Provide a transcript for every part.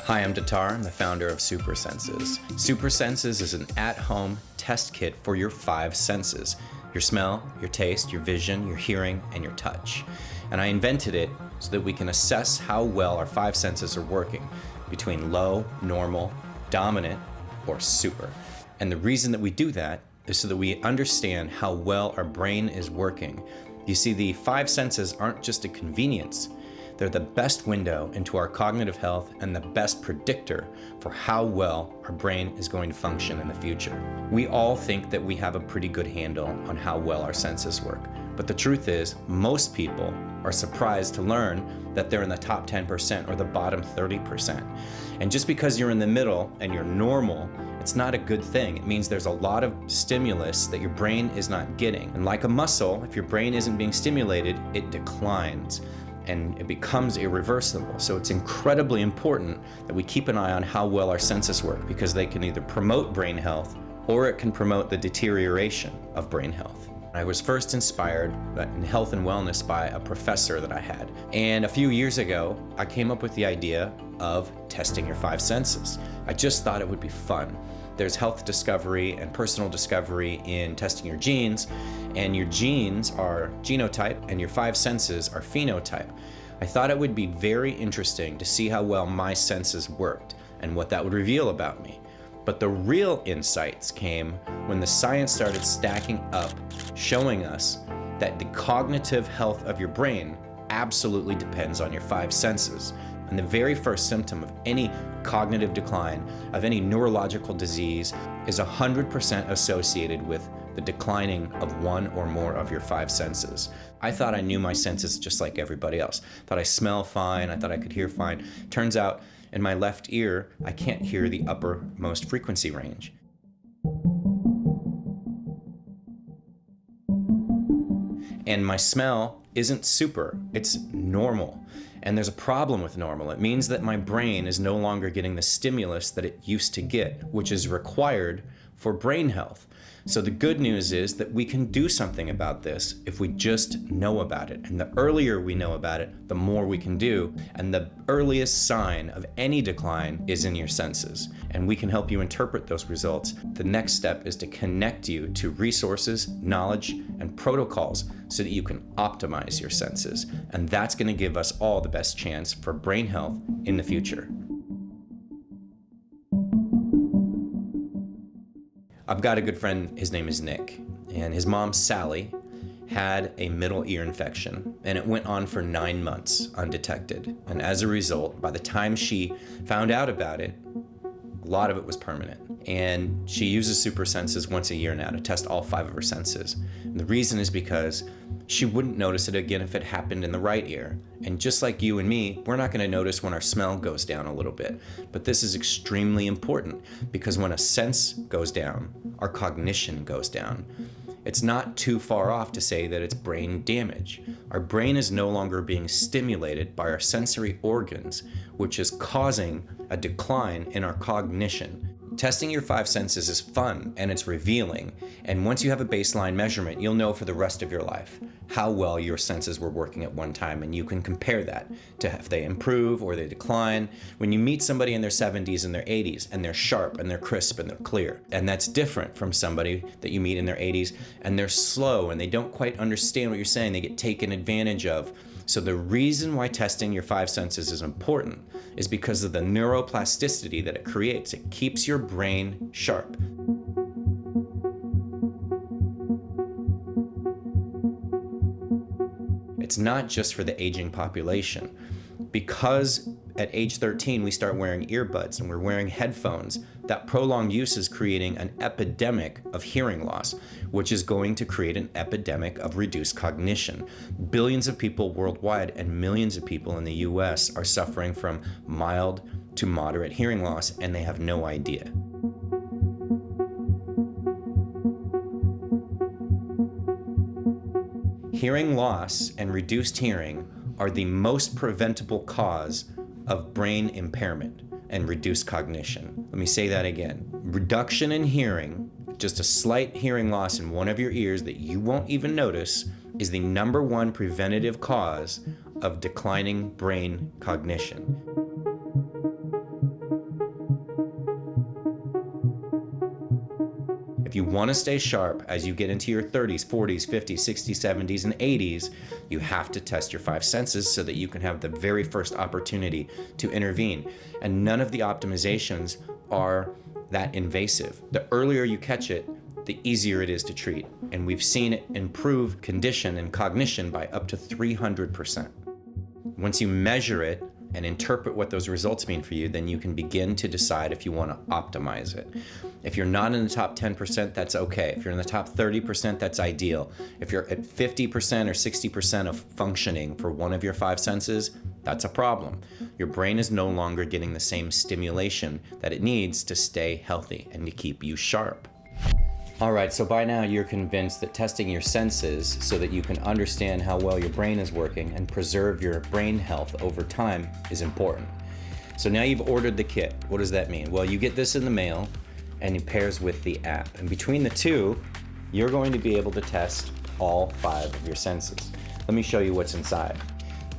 Hi, I'm Datar. I'm the founder of SuperSenses. SuperSenses is an at-home test kit for your 5 senses: your smell, your taste, your vision, your hearing, and your touch. And I invented it so that we can assess how well our 5 senses are working between low, normal, dominant, or super. And the reason that we do that is so that we understand how well our brain is working. You see, the 5 senses aren't just a convenience. They're the best window into our cognitive health and the best predictor for how well our brain is going to function in the future. We all think that we have a pretty good handle on how well our senses work. But the truth is, most people are surprised to learn that they're in the top 10% or the bottom 30%. And just because you're in the middle and you're normal, it's not a good thing. It means there's a lot of stimulus that your brain is not getting. And like a muscle, if your brain isn't being stimulated, it declines and it becomes irreversible. So it's incredibly important that we keep an eye on how well our senses work, because they can either promote brain health or it can promote the deterioration of brain health. I was first inspired in health and wellness by a professor that I had. And a few years ago, I came up with the idea of testing your 5 senses. I just thought it would be fun. There's health discovery and personal discovery in testing your genes, and your genes are genotype and your 5 senses are phenotype. I thought it would be very interesting to see how well my senses worked and what that would reveal about me. But the real insights came when the science started stacking up, showing us that the cognitive health of your brain absolutely depends on your 5 senses. And the very first symptom of any cognitive decline, of any neurological disease, is 100% associated with the declining of one or more of your 5 senses. I thought I knew my senses just like everybody else. Thought I smell fine, I thought I could hear fine. Turns out, in my left ear, I can't hear the uppermost frequency range. And my smell isn't super, it's normal. And there's a problem with normal. It means that my brain is no longer getting the stimulus that it used to get, which is required for brain health. So the good news is that we can do something about this if we just know about it. And the earlier we know about it, the more we can do. And the earliest sign of any decline is in your senses. And we can help you interpret those results. The next step is to connect you to resources, knowledge, and protocols so that you can optimize your senses. And that's going to give us all the best chance for brain health in the future. I've got a good friend, his name is Nick, and his mom, Sally, had a middle ear infection, and it went on for 9 months undetected. And as a result, by the time she found out about it, a lot of it was permanent. And she uses SuperSenses once a year now to test all 5 of her senses. And the reason is because she wouldn't notice it again if it happened in the right ear. And just like you and me, we're not going to notice when our smell goes down a little bit. But this is extremely important, because when a sense goes down, our cognition goes down. It's not too far off to say that it's brain damage. Our brain is no longer being stimulated by our sensory organs, which is causing a decline in our cognition. Testing your 5 senses is fun and it's revealing, and once you have a baseline measurement, you'll know for the rest of your life how well your senses were working at one time, and you can compare that to if they improve or they decline. When you meet somebody in their 70s and their 80s and they're sharp and they're crisp and they're clear, and that's different from somebody that you meet in their 80s and they're slow and they don't quite understand what you're saying, they get taken advantage of. So the reason why testing your 5 senses is important is because of the neuroplasticity that it creates. It keeps your brain sharp. It's not just for the aging population. Because at age 13 we start wearing earbuds and we're wearing headphones, that prolonged use is creating an epidemic of hearing loss, which is going to create an epidemic of reduced cognition. Billions of people worldwide and millions of people in the US are suffering from mild to moderate hearing loss, and they have no idea. Hearing loss and reduced hearing are the most preventable cause of brain impairment and reduced cognition. Let me say that again. Reduction in hearing, just a slight hearing loss in one of your ears that you won't even notice, is the #1 preventative cause of declining brain cognition. If you want to stay sharp as you get into your 30s, 40s, 50s, 60s, 70s, and 80s, you have to test your five senses so that you can have the very first opportunity to intervene. And none of the optimizations are that invasive. The earlier you catch it, the easier it is to treat. And we've seen it improve condition and cognition by up to 300%. Once you measure it and interpret what those results mean for you, then you can begin to decide if you want to optimize it. If you're not in the top 10%, that's okay. If you're in the top 30%, that's ideal. If you're at 50% or 60% of functioning for one of your five senses, that's a problem. Your brain is no longer getting the same stimulation that it needs to stay healthy and to keep you sharp. All right, so by now you're convinced that testing your senses so that you can understand how well your brain is working and preserve your brain health over time is important. So now you've ordered the kit. What does that mean? Well, you get this in the mail and it pairs with the app. And between the two, you're going to be able to test all five of your senses. Let me show you what's inside.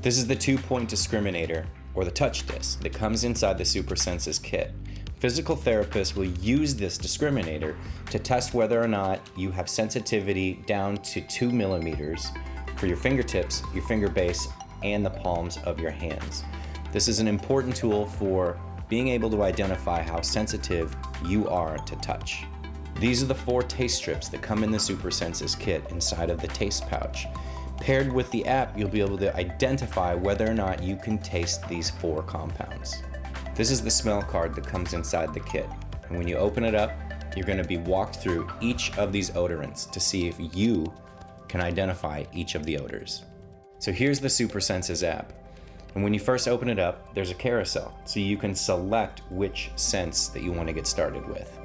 This is the 2-point discriminator, or the touch disc, that comes inside the SuperSenses kit. Physical therapists will use this discriminator to test whether or not you have sensitivity down to 2 millimeters for your fingertips, your finger base, and the palms of your hands. This is an important tool for being able to identify how sensitive you are to touch. These are the 4 taste strips that come in the SuperSenses kit inside of the taste pouch. Paired with the app, you'll be able to identify whether or not you can taste these 4 compounds. This is the smell card that comes inside the kit. And when you open it up, you're going to be walked through each of these odorants to see if you can identify each of the odors. So here's the SuperSenses app. And when you first open it up, there's a carousel, so you can select which sense that you want to get started with.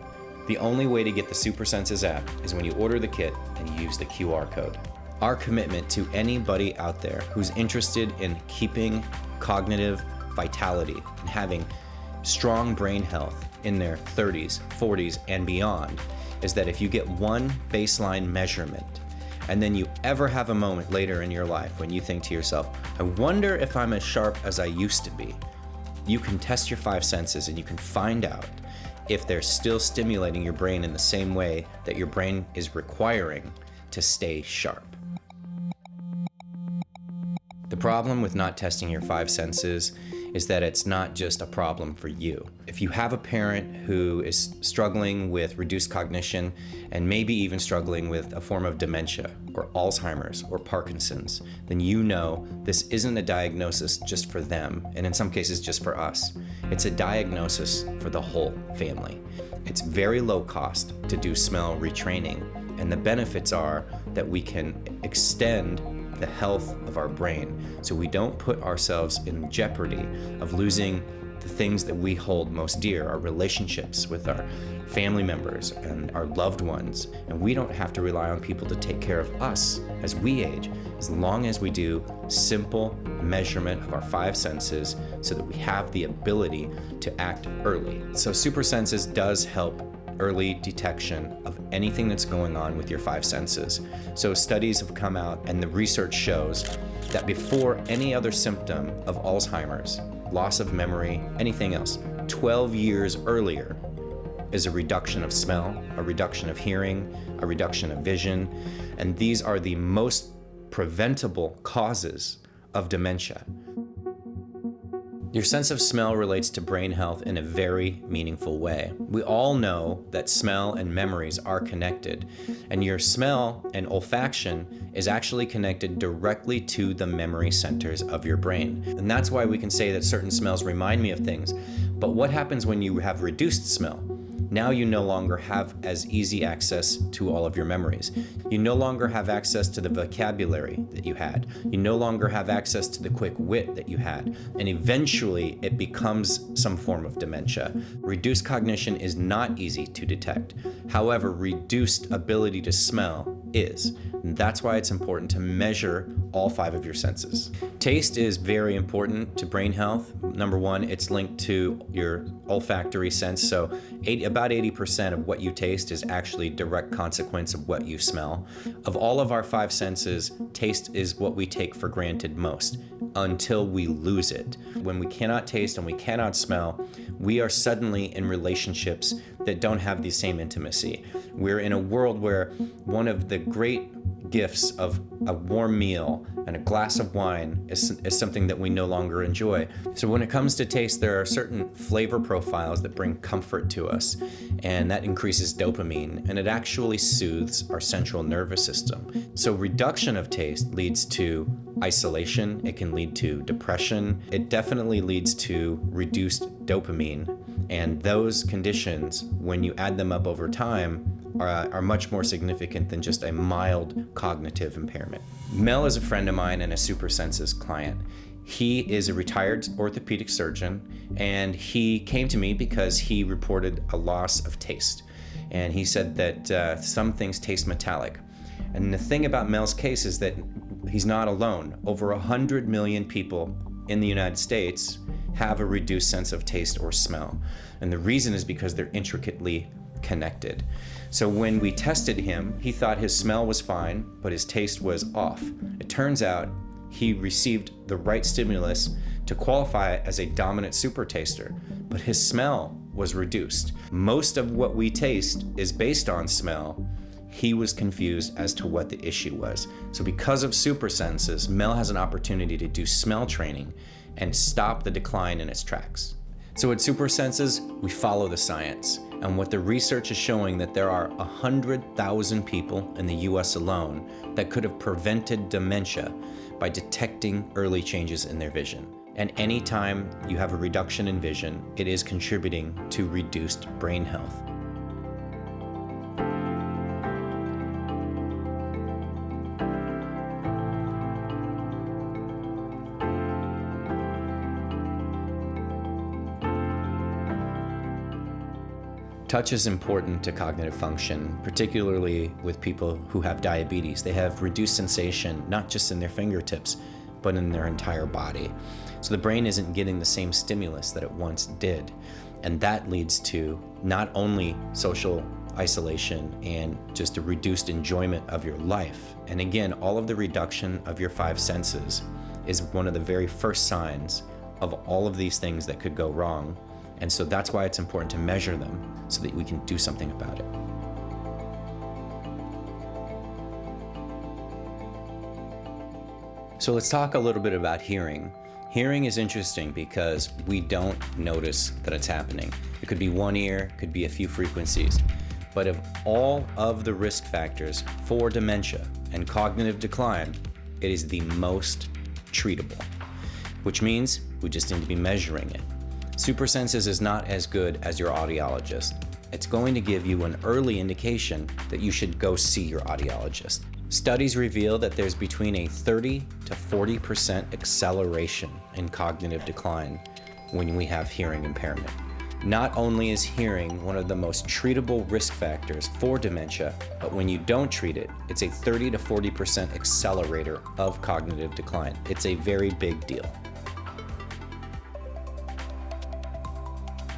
The only way to get the SuperSenses app is when you order the kit and you use the QR code. Our commitment to anybody out there who's interested in keeping cognitive vitality and having strong brain health in their 30s, 40s, and beyond is that if you get one baseline measurement and then you ever have a moment later in your life when you think to yourself, I wonder if I'm as sharp as I used to be, you can test your five senses and you can find out if they're still stimulating your brain in the same way that your brain is requiring to stay sharp. The problem with not testing your five senses is that it's not just a problem for you. If you have a parent who is struggling with reduced cognition and maybe even struggling with a form of dementia or Alzheimer's or Parkinson's, then you know this isn't a diagnosis just for them, and in some cases just for us. It's a diagnosis for the whole family. It's very low cost to do smell retraining, and the benefits are that we can extend the health of our brain so we don't put ourselves in jeopardy of losing the things that we hold most dear, our relationships with our family members and our loved ones. And we don't have to rely on people to take care of us as we age, as long as we do simple measurement of our five senses so that we have the ability to act early. So SuperSenses does help early detection of anything that's going on with your five senses. So studies have come out and the research shows that before any other symptom of Alzheimer's, loss of memory, anything else, 12 years earlier is a reduction of smell, a reduction of hearing, a reduction of vision, and these are the most preventable causes of dementia. Your sense of smell relates to brain health in a very meaningful way. We all know that smell and memories are connected, and your smell and olfaction is actually connected directly to the memory centers of your brain. And that's why we can say that certain smells remind me of things. But what happens when you have reduced smell? Now you no longer have as easy access to all of your memories. You no longer have access to the vocabulary that you had. You no longer have access to the quick wit that you had. And eventually it becomes some form of dementia. Reduced cognition is not easy to detect. However, reduced ability to smell is. And that's why it's important to measure all five of your senses. Taste is very important to brain health. Number one, it's linked to your olfactory sense. So about 80% of what you taste is actually direct consequence of what you smell. Of all of our five senses, taste is what we take for granted most until we lose it. When we cannot taste and we cannot smell, we are suddenly in relationships that don't have the same intimacy. We're in a world where one of the great gifts of a warm meal and a glass of wine is something that we no longer enjoy. So when it comes to taste, there are certain flavor profiles that bring comfort to us, and that increases dopamine, and it actually soothes our central nervous system. So reduction of taste leads to isolation, it can lead to depression, it definitely leads to reduced dopamine, and those conditions, when you add them up over time, are much more significant than just a mild cognitive impairment. Mel is a friend of mine and a SuperSenses client. He is a retired orthopedic surgeon, and he came to me because he reported a loss of taste. And he said that some things taste metallic. And the thing about Mel's case is that he's not alone. Over 100 million people in the United States have a reduced sense of taste or smell. And the reason is because they're intricately connected. So when we tested him, he thought his smell was fine, but his taste was off. It turns out he received the right stimulus to qualify as a dominant super taster, but his smell was reduced. Most of what we taste is based on smell. He was confused as to what the issue was. So because of SuperSenses, Mel has an opportunity to do smell training and stop the decline in its tracks. So at SuperSenses, we follow the science, and what the research is showing that there are 100,000 people in the US alone that could have prevented dementia by detecting early changes in their vision. And anytime you have a reduction in vision, it is contributing to reduced brain health. Touch is important to cognitive function, particularly with people who have diabetes. They have reduced sensation, not just in their fingertips, but in their entire body. So the brain isn't getting the same stimulus that it once did. And that leads to not only social isolation and just a reduced enjoyment of your life. And again, all of the reduction of your five senses is one of the very first signs of all of these things that could go wrong. And so that's why it's important to measure them so that we can do something about it. So let's talk a little bit about hearing. Hearing is interesting because we don't notice that it's happening. It could be one ear, could be a few frequencies. But of all of the risk factors for dementia and cognitive decline, it is the most treatable, which means we just need to be measuring it. SuperSenses is not as good as your audiologist. It's going to give you an early indication that you should go see your audiologist. Studies reveal that there's between a 30 to 40% acceleration in cognitive decline when we have hearing impairment. Not only is hearing one of the most treatable risk factors for dementia, but when you don't treat it, it's a 30 to 40% accelerator of cognitive decline. It's a very big deal.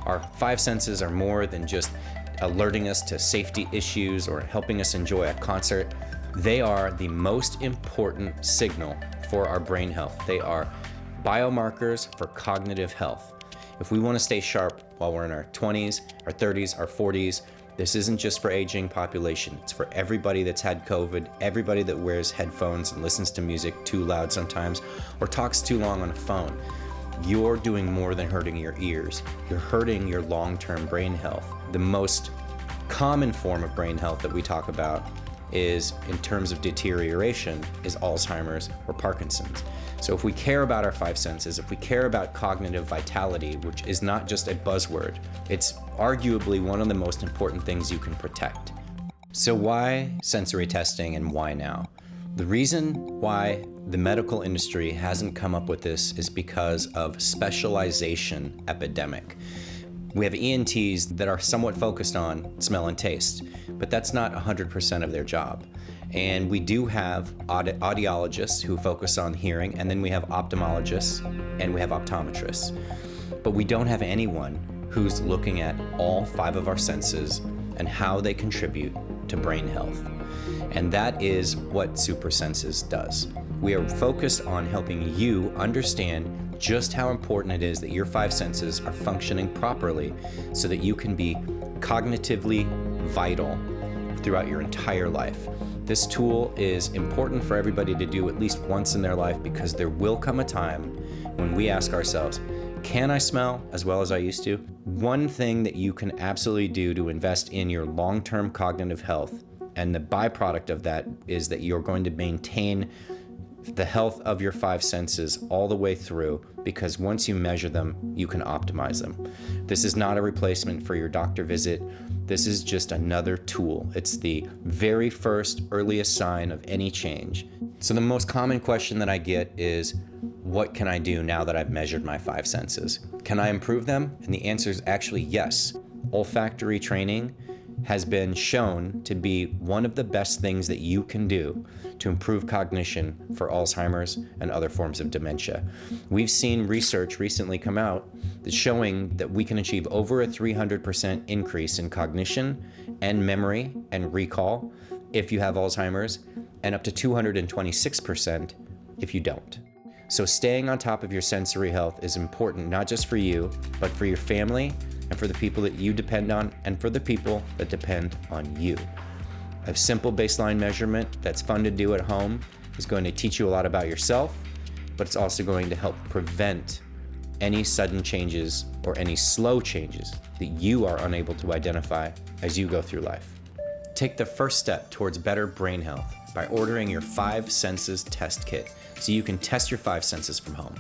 Our five senses are more than just alerting us to safety issues or helping us enjoy a concert. They are the most important signal for our brain health. They are biomarkers for cognitive health. If we want to stay sharp while we're in our 20s, our 30s, our 40s, this isn't just for aging population. It's for everybody that's had COVID, everybody that wears headphones and listens to music too loud sometimes, or talks too long on a phone. You're doing more than hurting your ears. You're hurting your long-term brain health. The most common form of brain health that we talk about is, in terms of deterioration, is Alzheimer's or Parkinson's. So if we care about our five senses, if we care about cognitive vitality, which is not just a buzzword, it's arguably one of the most important things you can protect. So why sensory testing and why now? The reason why the medical industry hasn't come up with this is because of specialization epidemic. We have ENTs that are somewhat focused on smell and taste, but that's not 100% of their job. And we do have audiologists who focus on hearing, and then we have ophthalmologists and we have optometrists. But we don't have anyone who's looking at all 5 of our senses and how they contribute to brain health. And that is what SuperSenses does. We are focused on helping you understand just how important it is that your 5 senses are functioning properly so that you can be cognitively vital throughout your entire life. This tool is important for everybody to do at least once in their life, because there will come a time when we ask ourselves, can I smell as well as I used to? One thing that you can absolutely do to invest in your long-term cognitive health, and the byproduct of that is that you're going to maintain the health of your 5 senses all the way through, because once you measure them, you can optimize them. This is not a replacement for your doctor visit. This is just another tool. It's the very first earliest sign of any change. So the most common question that I get is, what can I do now that I've measured my 5 senses? Can I improve them? And the answer is actually yes. Olfactory training has been shown to be one of the best things that you can do to improve cognition for Alzheimer's and other forms of dementia. We've seen research recently come out that's showing that we can achieve over a 300% increase in cognition and memory and recall if you have Alzheimer's, and up to 226% if you don't. So staying on top of your sensory health is important, not just for you, but for your family and for the people that you depend on and for the people that depend on you. A simple baseline measurement that's fun to do at home is going to teach you a lot about yourself, but it's also going to help prevent any sudden changes or any slow changes that you are unable to identify as you go through life. Take the first step towards better brain health by ordering your 5 senses test kit so you can test your 5 senses from home.